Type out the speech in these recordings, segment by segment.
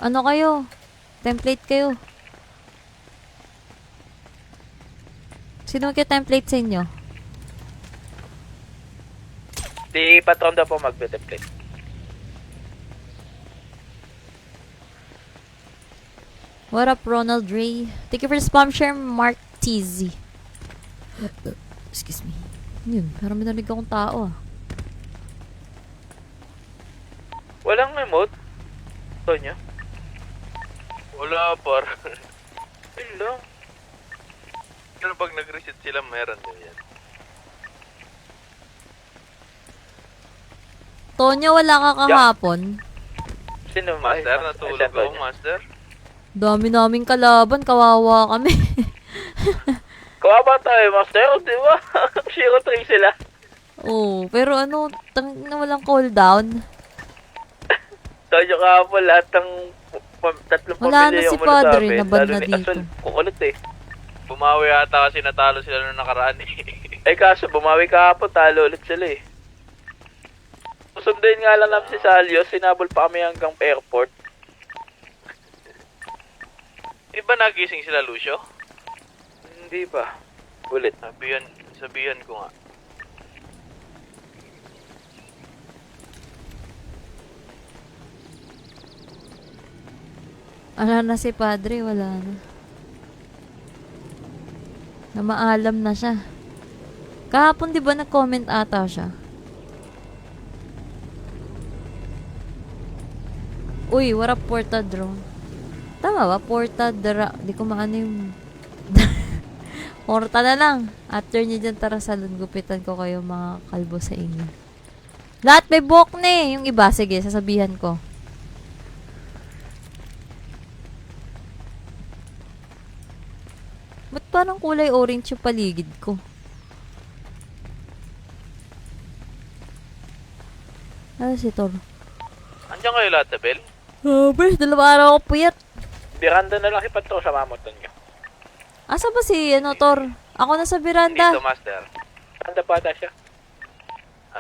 Ano kayo? Template kayo. Sino magka-template sa inyo? Di patron daw po magbe-template. What up, Ronald Ray? Thank you for the spam share, Mark TZ. Excuse me. Yun, parang may narinig akong tao ah. Walang emote? Ito niya? Wala par. Yun lang. Pero pag nag-reset sila, meron din yan. Tonya, wala ka kahapon. Sino Master, natulog ako, master. Dami naming kalaban, kawawa kami. Kawawa tayo, master, di ba? 0-3 sila. Oh, pero ano, na walang cooldown. Tayo ka po lahat ng tatlong Wala pamilya na si yung Padre, sabi. nabad Lalo na ni dito. Asol, kukulit eh. Bumawi ata kasi natalo sila nung nakaraan eh. Eh kaso, bumawi kahapon, talo ulit sila eh. Susunduin nga lang namin si Salio, sinabol pa kami hanggang airport. Di ba nagising sila, Lucio? Hindi ba? Ulit. Sabihan ko nga. Wala na si Padre, wala na. Namaalam na siya. Kahapon di ba nag-comment ata siya? Uy, what up, Porta Drone? Tama ba? Porta Dra... Di ko maano yung... Porta na lang. After nyo dyan, tara salon. Gupitan ko kayo mga kalbo sa inyo. Lahat may buhok na eh. Yung iba, sige, sasabihan ko. Ba't parang kulay orange yung paligid ko? Ano si Tor? Andiyan kayo lahat, Abel? Bes, 2 araw ako puyat. Biranda na lang ipanto sa mamoton nyo. Asa ba si, Tor? Ako na sa veranda. Dito, master. Biranda pa ata siya.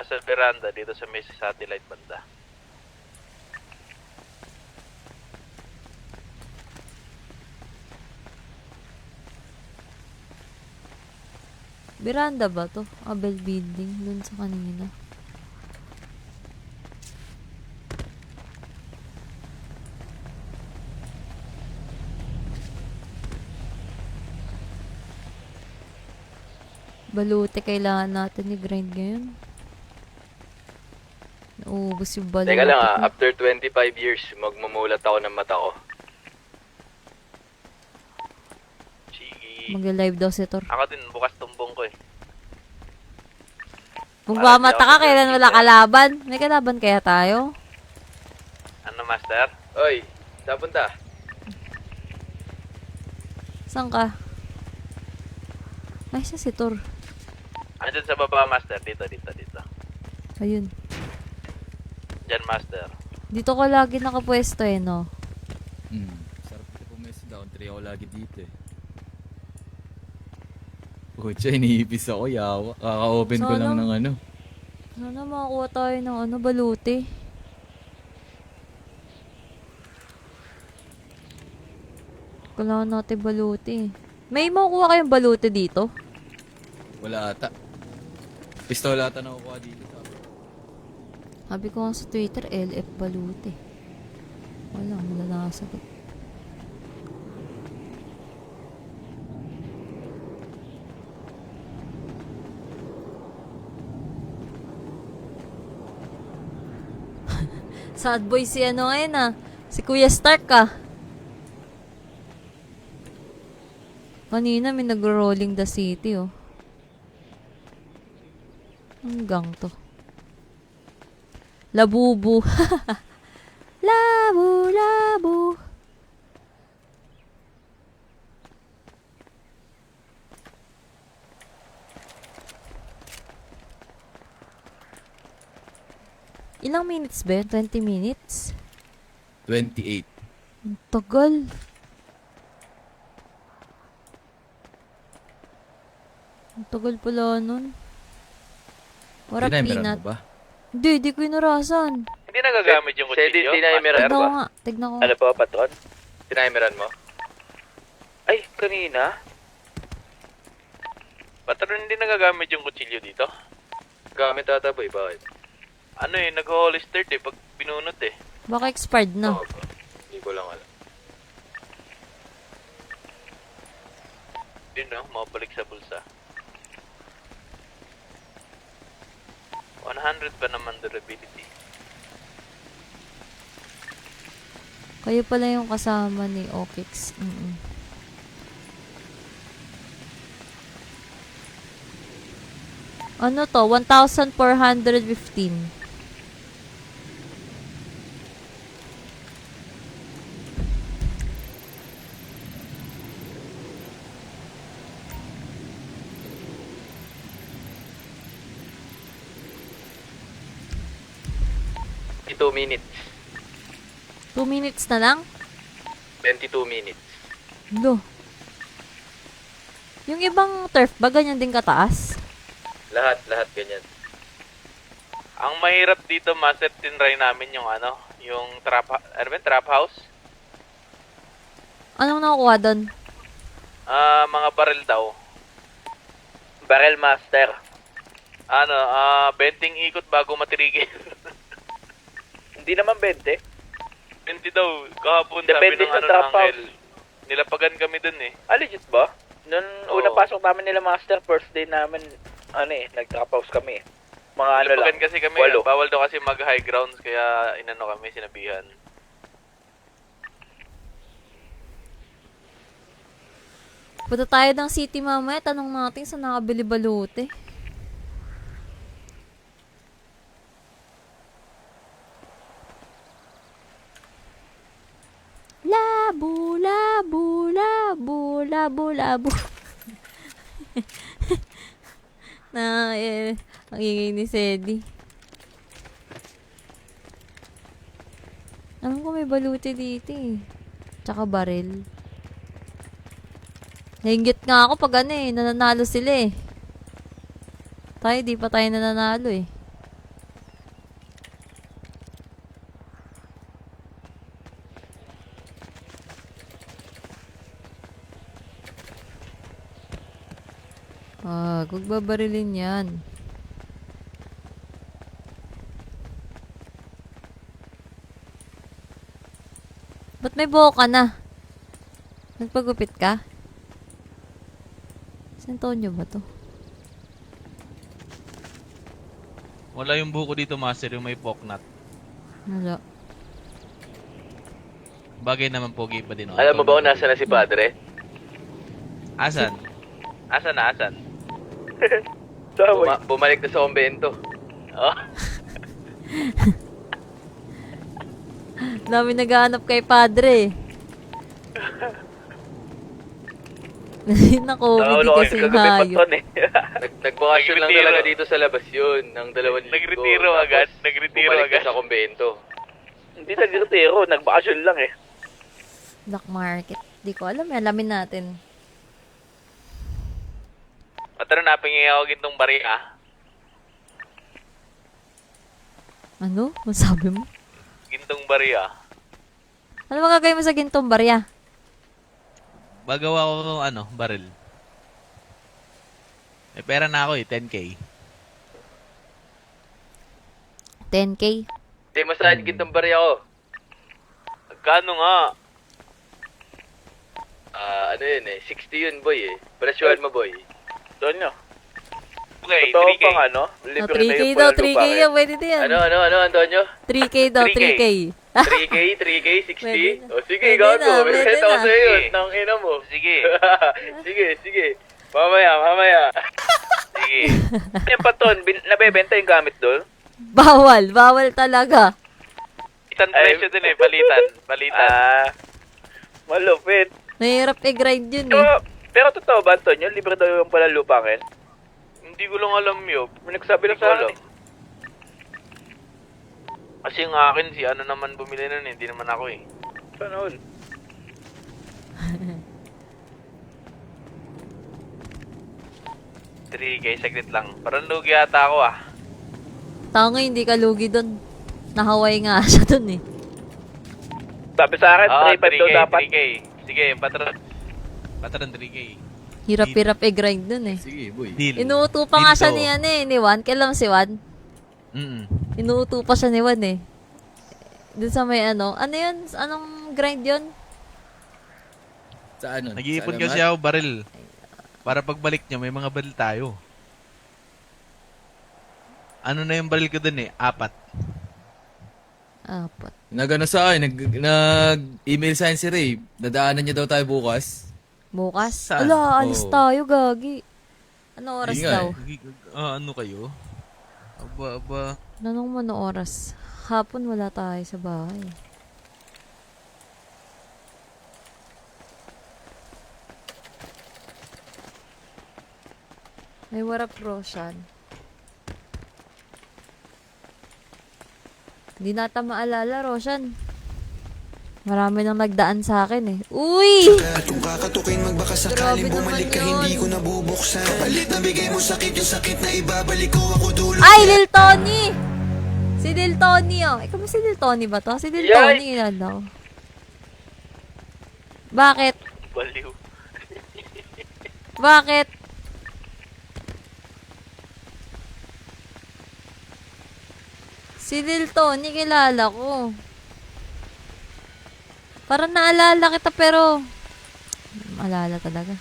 Sa veranda, dito sa may satellite banda. Veranda ba to? Abel Building, dun sa kanina. Balute, kailangan natin i-grind ngayon. Naubos yung balute. Teka lang ko. after 25 years, magmumulat ako ng mata ko. Sige. Mag-live daw si Tor. Ako din, bukas tumbong ko eh. Magmamata ka, kailan wala kalaban? May kalaban kaya tayo? Ano, master? Oy, saan punta? Saan ka? Ay, siya si Tor. Andyan sa baba, master. Dito. Ayun. Diyan, master. Dito ko lagi nakapwesto eh, no? Sarap ito pumesto down. 3 ako lagi dito eh. Pucha, iniipis ako, yawa. Kaka-open ko lang ng ano. Sana makakuha tayo ng balute. Kailangan natin balute. May makukuha kayong balute dito? Wala ata. Pistola ata nakukuha dito. Sabi ko nga sa Twitter, LF balute. Wala nakasagot. Sad boy si ngayon ah. Si Kuya Stark ah. Kanina may nag-rolling the city oh. Hanggang to. Labubu. Labu. Ilang minutes ba yun? 20 minutes? 28. Ang tagal. Ang tagal pala nun. What up, Tinimeran Peanut? mo ba? Hindi ko inarasan. Hindi nagagamit yung Sedi, kutsilyo. tinimeran Tignan ko ba? nga. Tignan ko. Ano po, patron? Tinimeran mo? Ay, kanina. Patron, hindi nagagamit yung kutsilyo dito. Gamit ata boy, bakit? Ano eh, nag-holster eh, pag binunot eh. Baka expired na. Oo ba? Hindi ko lang alam. Yun no, mabalik sa bulsa. 100 pa naman durability. Kayo pala yung kasama ni Okix. Ano to? 1,415. Two minutes. 2 minutes na lang? 22 minutes. Lo. Yung ibang turf ba ganyan din kataas? Lahat ganyan. Ang mahirap dito, master, tinry namin yung ano, yung trap house. Anong nakukuha doon? Mga barrel daw. Barrel master. Ano, 20 ikot bago matirigil. Hindi naman 20. 20 daw, kahapon Depende sabi ng sa ano trap ng Angel. house. Nilapagan kami dun eh. Ah, legit ba? Noon Oo. una pasok namin nila master, first day namin, nag-drop house kami. Mga ano lang, Nilapagan kasi kami, 8. bawal daw kasi mag-high grounds, kaya inano kami, sinabihan. Punta tayo ng city mamaya. Tanong natin saan nakabili balute. Labo, labo, labo, labo, labo. Ang ingay ni Sedi. Alam ko may balute dito eh. Tsaka baril. Nainggit nga ako pag nananalo sila eh. Tayo, di pa tayo nananalo eh. Huwag babarilin yan. Ba't may buhok ka na? Nagpagupit ka? San Antonio ba to? Wala yung buko dito, master, yung may poknat. Wala. Bagay naman pogi pa din. Alam mo ba kung nasa na si Padre? Asan? Asan na, asan? Bumalik na sa kumbento. Oh. Dami naghahanap kay Padre. Nako, hindi kasi hayop. Nagbakasyon lang talaga dito sa labas yun, ng 2,000. Nagretiro agad, nagretiro bumalik agad. na sa kumbento. Hindi nag-retiro, nagbakasyon lang eh. Black market. Di ko alam. Alamin natin. Patro, napingin ako gintong bariya. Ano? Masabi mo? Gintong bariya. Ano magagawin mo sa gintong barya? Bagawa ko ng baril. May pera na ako eh, 10k. 10K? Hindi mo saan gintong barya ko. Magkano nga? Ano yun eh, 60 yun boy eh. Presyuhan mo boy. Doon nyo. Okay, Totoo 3k. pang libre na 3K yung daw, pala 3K lupa yan. Pwede din yan. Ano, Antonio? 3K daw, 3K. 3K, 60? Pwede na. O sige, Pwede gago. na, May pwede benta ko na. sa'yo yun, Sige. nang ina mo. Sige. sige. Mamaya. Sige. Yung paton, nabebenta yung gamit doon? Bawal talaga. Isang presyo din eh, palitan. Malupit. Nahirap i-grind yun eh. Pero totoo ba, Antonio? Libre daw yung pala lupangin? Hindi ko lang alam yun. May nagsabi lang Hindi ko sa alam. akin eh. Kasi yung akin, si ano naman bumili nun eh, hindi naman ako eh. Sana all. Saglit lang. Parang lugi ata ako ah. Tao nga, hindi ka lugi doon. Nahaway nga siya dun eh. Sabi sa akin, 3-5 daw dapat. 3K. Sige, patron. Patron 3K. Hirap-hirap grind dun eh. Sige, boy. Deal. Inuuto pa nga siya Deal to. ni ano eh, ni Juan. Kailan si Juan? Inuuto pa siya ni Juan eh. Dun sa may ano. Ano yun? Anong grind yun? Sa ano? Nag-iipon Sa kasi alamat? ako baril. Para pagbalik niya, may mga baril tayo. Ano na yung baril ko dun eh? 4. Apat. Nagano sa akin, nag-email sa akin si Ray. Dadaanan niya daw tayo bukas. Bukas? Saan? Ala, alis Oo. tayo, gagi. Ano oras Hindi nga daw? Ano kayo? Aba. Nanong mo na oras? Hapon wala tayo sa bahay. May warap Roshan. Hindi nata maalala, Roshan. Marami nang nagdaan sa akin eh. Uy! At kung kakatukin magbaka Grabe sakaling naman bumalik ka, yun. hindi ko nabubuksan. Kapalit na bigay mo sakit, yung sakit na ibabalik ko ako dulo. Ay, Lil Tony! Si Lil Tony, oh. Ikaw ba si Lil Tony ba to? Si Lil Yay! Tony, ilan daw? Bakit? Baliw. Bakit? Si Lil Tony, kilala ko. Parang naalala kita pero... Maalala talaga.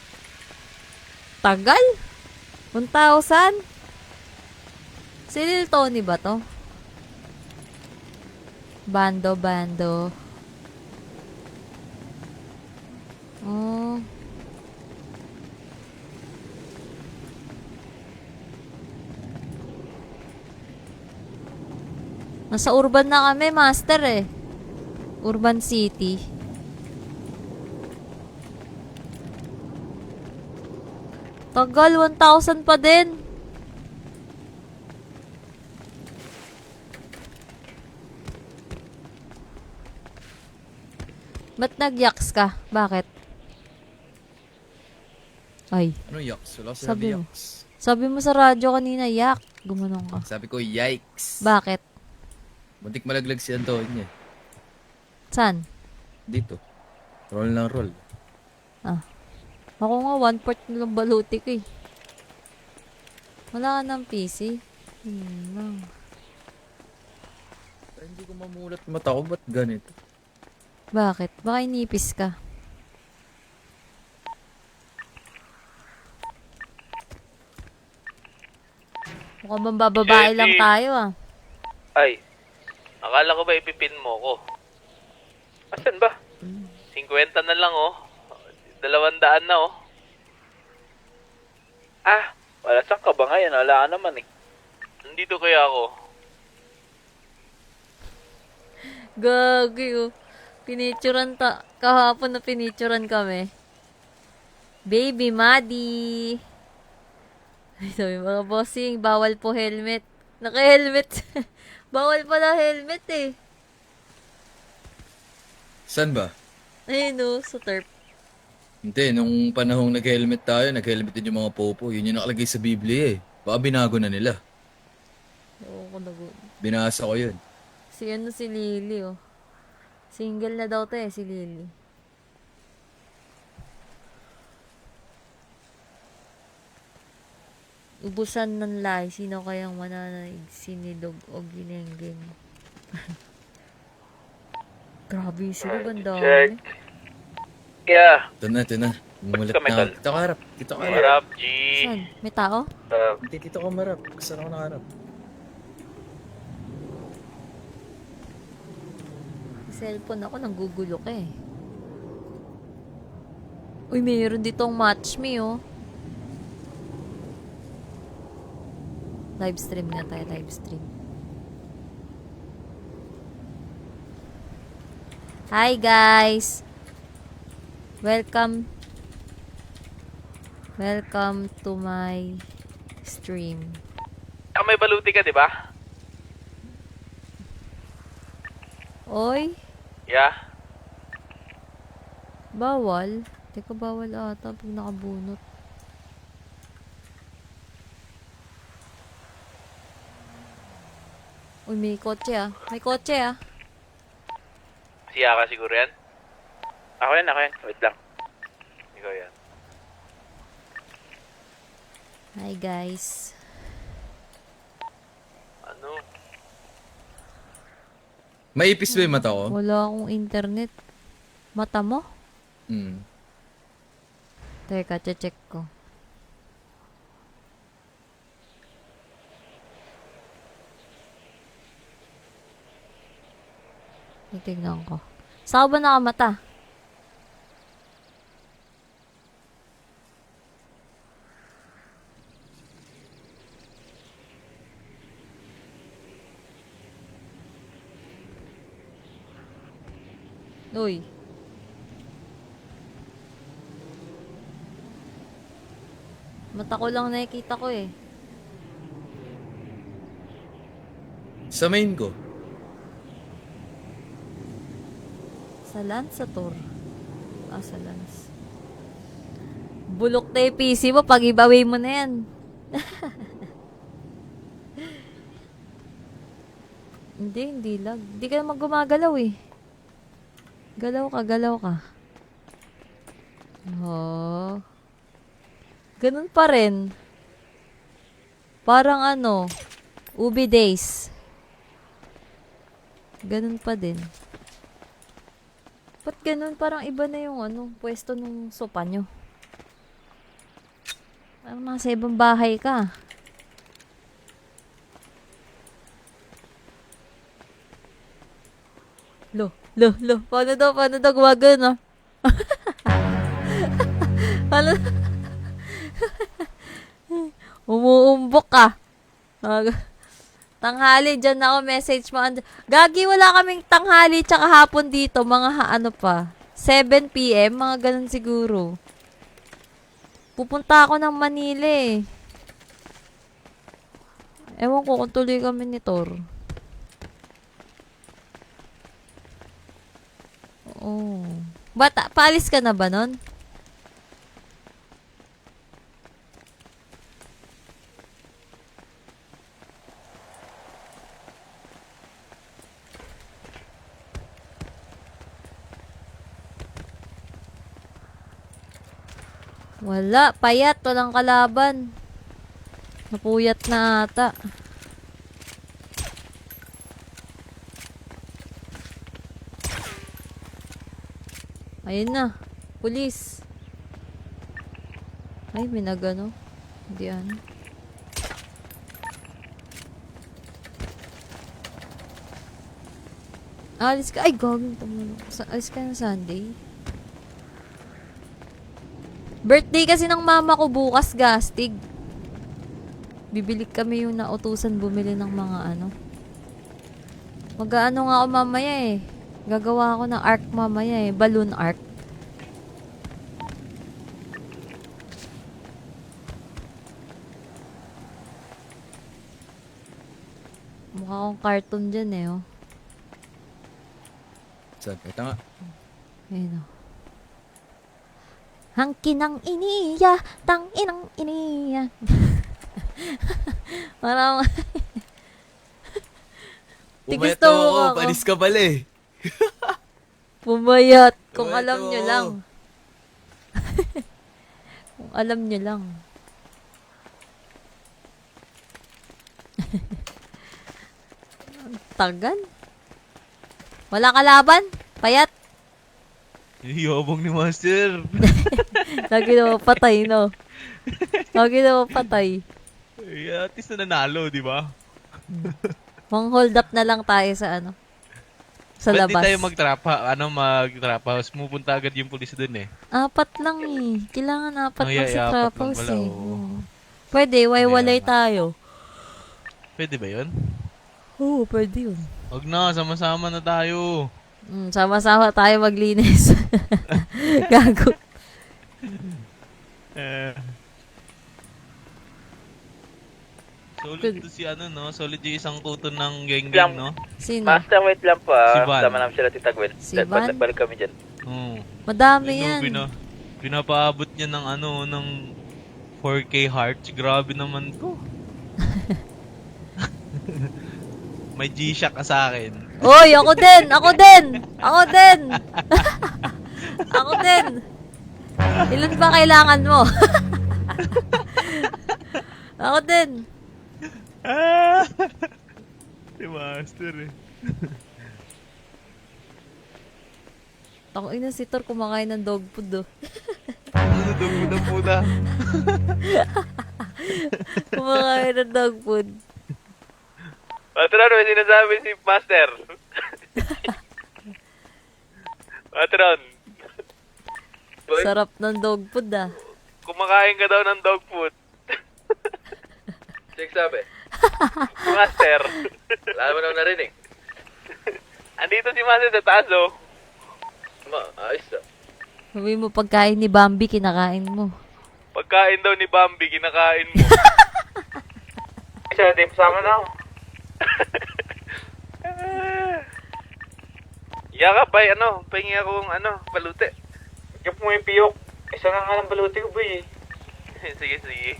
Tagal? 1,000? Si Lil Tony ba to? Bando. Oh. Nasa urban na kami, master eh. Urban City. Tagal, 1,000 pa din. Ba't nag-yaks ka? Bakit? Ay, Ano yaks? Wala ko Sabi sinabi mo. yaks. sabi mo sa radyo kanina, yak. Gumanong ka. Sabi ko, yikes. Bakit? Buntik malaglag si Antonio. Saan? Dito. Roll ng roll. Ako nga, 1/4 na lang baluti ko eh. Wala ka ng PC? Lang. Ay, hindi ko mamulat mata ko. Ba't ganito? Bakit? Baka inipis ka. Mukhang bang bababae Shady. lang tayo ah. Ay, Akala ko ba ipipin mo ko? asan ba? 50 na lang oh. 200 na oh. Ah, wala saan ka ba ngayon? Wala ka naman eh. Nandito kaya ako. Gagi oh. Kahapon na pinicturan kami. Baby Maddie. Ay, sabi mga bossing, bawal po helmet. Naka-helmet. Bawal pala helmet eh. Saan ba? Ayun oh, sa turf. Hindi, nung panahong nag-helmet tayo, nag-helmet din yung mga popo. Yun yung nakalagay sa Biblia eh. Baka binago na nila. Oo ko Binasa ko yun. Si Lily oh. Single na daw to eh, si Lily. Ubusan ng lahi, sino kayang mananaig, sinidog o ginenggeng? Grabe sila, ganda. Check. Yeah. Ito na. Mumulat Ba't ka na. metal? Dito ka harap. Dito ka harap. Harap, G. Saan? May tao? Hindi, dito ka marap. Saan ako nakaharap? Cellphone ako, nanggugulo ka eh. Uy, mayroon ditong match me oh. Live stream nga tayo, live stream. Hi guys! Welcome to my stream. May baluti ka, di ba? Oy, Yeah. bawal. Teka, bawal ata pag nakabunot. Uy, may kotse ah. May kotse ah. Siya ka siguro yan? Ako yan. Wait lang. Ikaw yan. Hi guys. Ano? Maipis ba yung mata ko? Wala akong internet. Mata mo? Hmm. Teka, check ko. Titignan ko. Saan ba nakamata? Uy. Mata ko lang nakikita ko eh. Sa main ko. Sa Lanzator. Sa Lans. Bulok na yung PC mo, pag-ibaway mo na yan. Hindi lag. Hindi ka naman gumagalaw eh. Galaw ka. Oh. Ganun pa rin. Parang ano, Ubi Days. Ganun pa din. Ba't ganun? Parang iba na yung ano, pwesto nung sopa nyo. Parang nasa ibang bahay ka. Lo. Paano daw gumagano? Paano? Umuumbok ka. Tanghali, dyan ako message mo. Gagi, wala kaming tanghali tsaka hapon dito. Mga ano pa. 7 PM, mga ganun siguro. Pupunta ako ng Manila eh. Ewan ko kung tuloy kami ni Tor. Oh. Bata, paalis ka na ba nun? Wala, payat, walang kalaban. Napuyat na ata. Ayun na, pulis. Ay, may nagano. Hindi ano. Alis ka. Ay, gagawin tumulo. Alis ka na Sunday. Birthday kasi ng mama ko bukas, gastig. Bibili kami yung nautusan bumili ng mga ano. Mag-ano nga ako mamaya eh. Gagawa ako ng arc mamaya eh. Balloon arc. Mukha akong cartoon dyan eh oh. Saan? Ito nga. Ayun oh. Hangkinang iniya, tang inang iniya. Parang Pumayat Gusto na mo ako. ako. Panis ka pala eh. pumayat. Kung Pumayat alam ako. nyo lang. Kung alam nyo lang. Ang tagal. Wala kalaban? Payat? Yabang ni Master. Lagi na mapatay, no? Lagi na mapatay. At least na nanalo, di ba? Mang hold up na lang tayo sa ano? Sa Ba't di labas. tayo mag-trap house? Pupunta agad yung pulis dun eh. 4 lang eh. Kailangan 4 Ay, lang sa apat trap lang house pala, eh. oo. Oo. Pwede, walay Kaya nga. tayo. Pwede ba yun? Oo, pwede yun. Huwag na, sama-sama na tayo. Sama-sama tayo maglinis. Gago. Solid to si ano, no? Solid yung isang kuto ng gang-gang, no? Sino? Master, wait lang po Si ah. Van. Sama namin sila Tita Gwen. Si Van? Balik kami dyan. Oo. Madami Ano, yan. pinapaabot niya ng ano, ng 4K hearts. Grabe naman to. May G-Shock ka sa akin. Oy, ako din! Ako din! Ako din! Ako din! Ilan ba kailangan mo? Ako din! Si Master eh. Ako ina si Thor kumakain ng dog food, oh. Ano daw mo na puta? Kumakain ng dog food. Patron, may sinasabi si Master. Patron, Sarap ng dog food, ah. kumakain ka daw ng dog food. Check sabi. Master. Wala naman ako narinig. Andito si Master sa taas, oh. Ayos na. Sabi mo, pagkain ni Bambi, kinakain mo. Pagkain daw ni Bambi, kinakain mo. Isa, di sama na ako. Yaka, bay, pahingi akong, balute. Ikap mo yung piyok. Isa nga ng baluti ko, boy, eh. Sige, sige.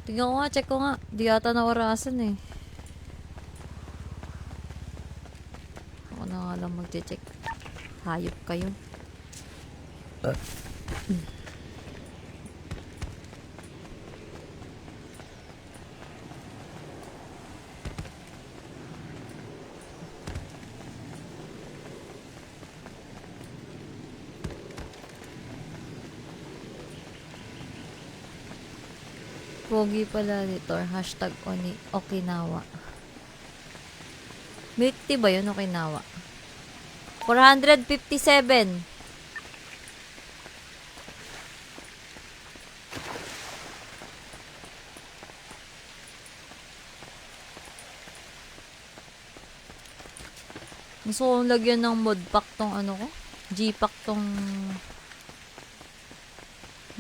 Tingnan ko nga, check ko nga. Di yata nawarasan, eh. Ako na nga lang magche-check. Hayop kayo. Pogi pala dito. Hashtag Okinawa. Milk tea ba yun, Okinawa? 457. Gusto kong lagyan ng mod pack tong ko. G-pack tong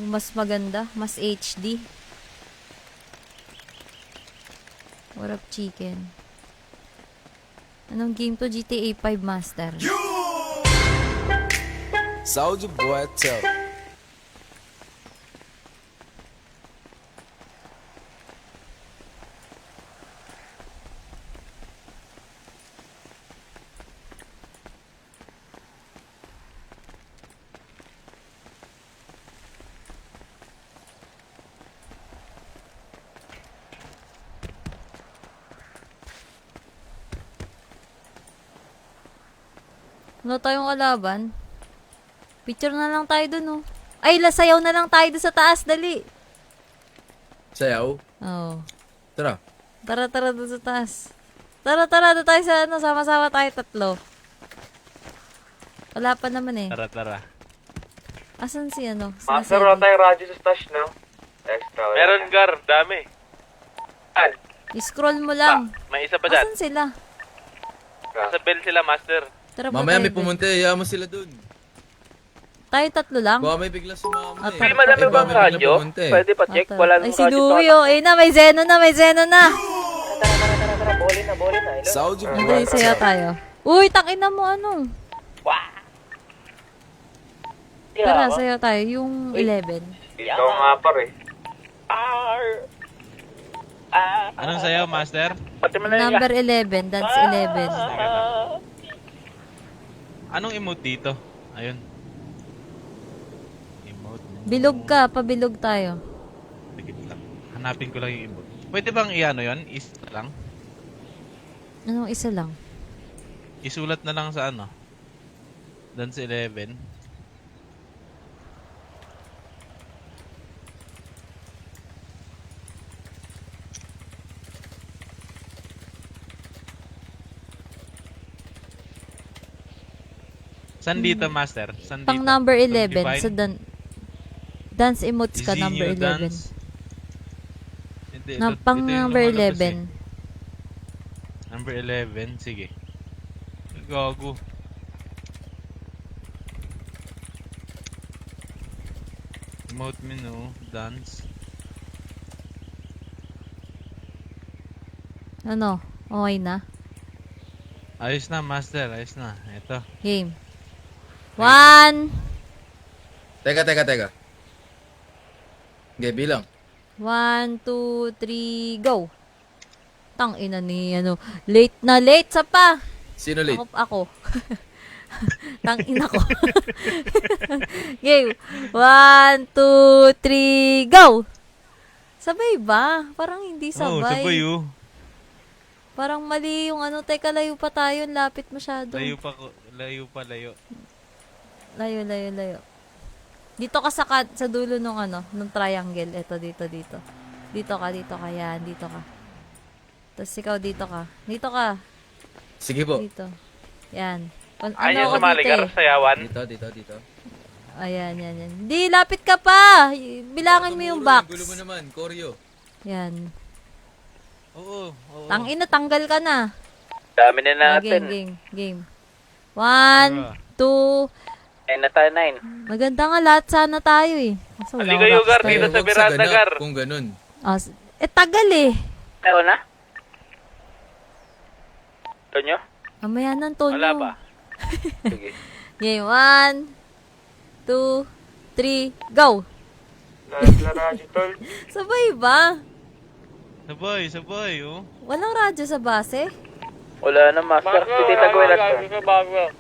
mas maganda. Mas HD. What up, chicken? Anong game to? GTA 5 Master. Soldier boy, tell. Wala tayong kalaban. Picture na lang tayo dun, oh. Ay, lasayaw na lang tayo dun sa taas. Dali. Sayaw? Oo. Tara. Tara dun sa taas. Tara, doon tayo sa sama-sama tayo tatlo. Wala pa naman eh. Tara. Asan si Master, wala tayong radyo sa stash, no? Extra. wala Meron, na. Gar, dami. I-scroll mo lang. May isa pa dyan. Asan sila? Sa bell sila, Master. Tara pa Mamaya tayo may dun. pumunta, hayaan mo sila dun. Tayo tatlo lang? Baka may bigla sumama At eh. May madami Baka bang may bigla radyo? pumunta eh. Pwede pa check. Ata. Wala Ay, nang si radyo. Luyo. Ay na, may Zeno na. Tara, boli na. Soldier boy, Hindi, sayo tayo. Uy, takina mo ano. Tara, sayo tayo. Yung 11. Ikaw nga, pare. Anong sayaw, Master? Pati mo na yung Number 11. That's 11. Anong emote dito? Ayun. Emote. Bilog ka. Pabilog tayo. Sige lang. Hanapin ko lang yung emote. Pwede bang i-ano yun? Isa lang? Anong isa lang? Isulat na lang sa ano? Dance 11. San dito, Master? San Pang dito? number 11. Divine? Sa dance emotes ka, number Zinio 11. Dance? Hindi, Pang ito yung number lumalabas 11. Number 11, sige. Gago. Emote menu, dance. Ano? Okay na? Ayos na, Master. Ayos na. Ito. Game. 1, Teka. Okay, bilang. 1, 2, 3, go. Tang ina ni ano. Late na late sa pa. Sino late? Ako. Tang ina ko. Game. 1, 2, 3, go. Sabay ba? Parang hindi Oo, sabay. sabay oh. Parang mali yung ano. Teka, layo pa tayo. Lapit masyado. Layo. Layo. Dito ka sa dulo nung ano, nung triangle. Ito, dito. Dito ka. Yan, dito ka. Tapos ikaw dito ka. Dito ka. Sige po. Dito. Yan. Ayun ako sumali dito ka sayawan. Dito. Ayan. Di, lapit ka pa. Bilangin mo yung box. Gulo mo naman, Koryo. Yan. Oo. Tangina, tanggal ka na. Dami na natin. Game. 1, 2. Ayun na tayo 9. Maganda nga lahat sana tayo eh. Kaso wala Halika, akong Yugar, rockstar. dito sa Huwag Veranda, ganap, Gar. kung ganun. Tagal eh. Meron na? Ito nyo? Mamaya na, Antonio. Wala ba? Sige. Game, 1, 2, 3, go. Sabay ba? Sabay oh. Walang radyo sa base? Wala na, Master. Hindi tagawin natin.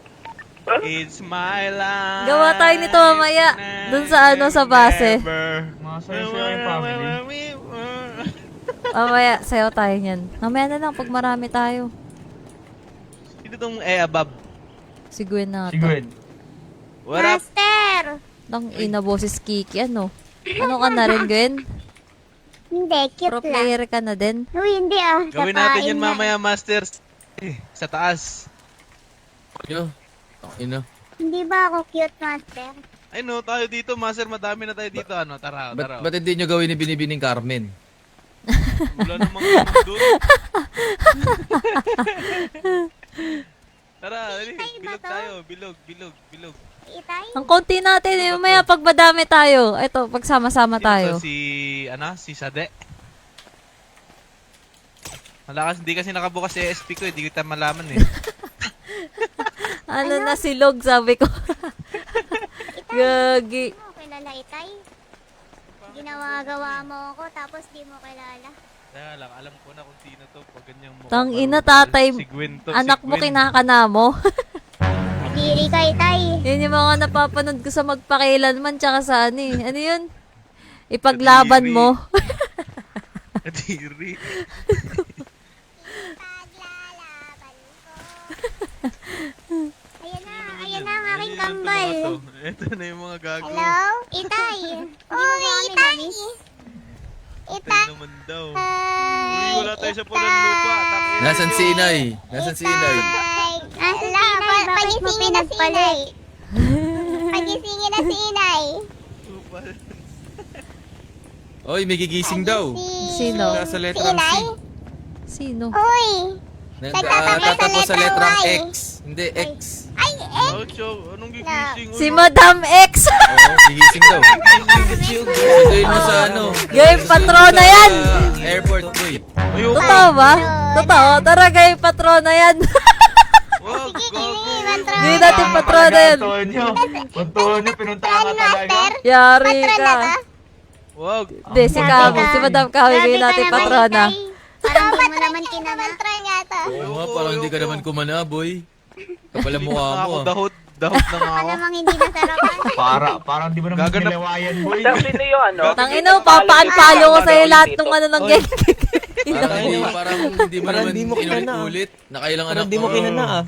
It's my life. Gawa tayo nito mamaya. Dun sa ano, sa base. Mamaya, sayo tayo niyan. Mamaya na lang, pag marami tayo. Sino tong above? Si Gwen na to. What up? Nang ina, boses Kiki, ano? Ano ka na rin, Gwen? Hindi, Pro cute lang. player ka na din? Uy, hindi ah. Gawin natin yun mamaya, Masters. Sa taas. Koryo. Ina. Hindi ba ako cute, Master? Ay no, tayo dito, Master. Madami na tayo dito. Ano, tara. Ba't hindi nyo gawin ni Binibining Carmen? Wala namang ganun doon. Tara, dali. Bilog tayo. Bilog. Itay? Ang konti natin, eh, mamaya pag madami tayo. Ito, pagsama-sama tayo. Si Sade. Malakas, hindi kasi nakabukas si SP ko. Hindi kita malaman eh. Ano na silog, sabi ko. Gagi. Hindi mo kilala, Itay? Ginawa-gawa mo ako, tapos di mo kilala. Kaya lang, alam ko na kung sino to. Pag ganyang mukha. Tang ina, tatay. Si Gwen to. Anak si mo, Gwen. kinakana mo. Diri ka, Itay. Yun yung mga napapanood ko sa magpakilanman tsaka sa ano eh. Ano yun? Ipaglaban mo. Kadiri. Paglalaban ko. Ayan na ang aking kambal. Ito na yung mga gago. Hello? Itay. Uy, Itay. Itay naman daw. Uy, wala tayo sa pulang lupa. Takin. Nasaan si Inay? Nasaan si Inay? Ala, pagisingin na si Inay. Pagisingin na si Inay. Oy, may gigising daw. Sino? Nasa letrang C. Sino? Uy. Tatapos sa letrang X. Hindi, X. Ay, Oh, Chow, anong gigising? Si Madam X. Oo, gigising daw. Ituin mo sa ano. Gawing patrona yan. Sa airport, boy. Ayoko. Totoo ba? Totoo. Tara, gawing patrona yan. Wag, gago. Gawin natin patrona yan. Yari ka. Wag. Hindi, si Kamo. Si Madam Kamo. Gawin natin patrona. Parang di mo naman kinamantra niya to. Oo nga, parang hindi ka naman kumana, boy. Kapal ang mukha mo, ah. Dahot na nga ako. Alamang hindi nasarapan. Parang di mo naman Gaganap. ginawayan, boy. Master, sino yung ano? Tangina, papaan-palo ko sa'yo lahat ng ano ng gang. Parang hindi mo naman inulit-ulit. Nakailangan Parang di mo kinana, ah.